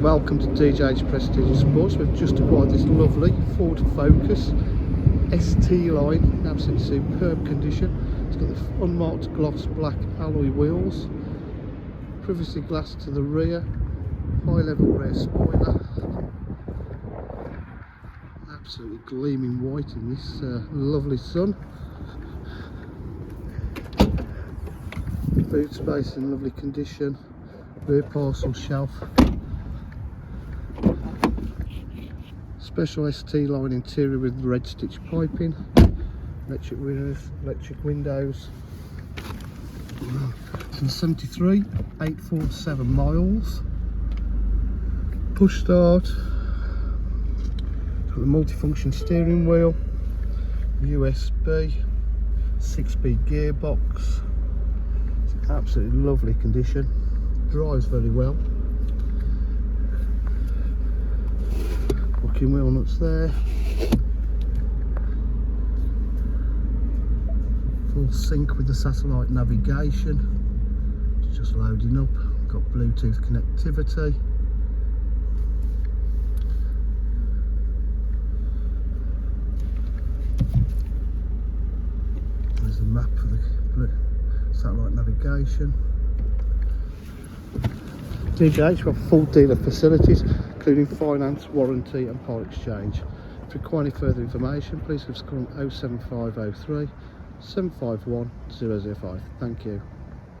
Welcome to DJ's Prestige Sports. We've just acquired this lovely Ford Focus ST line in absolutely superb condition. It's got the unmarked gloss black alloy wheels, privacy glass to the rear, high level rear spoiler, absolutely gleaming white in this lovely sun. Boot space in lovely condition, rear parcel shelf, special ST line interior with red stitch piping, electric windows. It's 73,847 miles. Push start. Got the multifunction steering wheel, USB, 6-speed gearbox. It's in absolutely lovely condition. Drives very well. Locking wheel nuts there. Full sync with the satellite navigation. It's just loading up. Got Bluetooth connectivity. There's the map for the satellite navigation. DJ's got full dealer facilities, including finance, warranty and part exchange. If you require any further information, please give us a call on 07503 751 005. Thank you.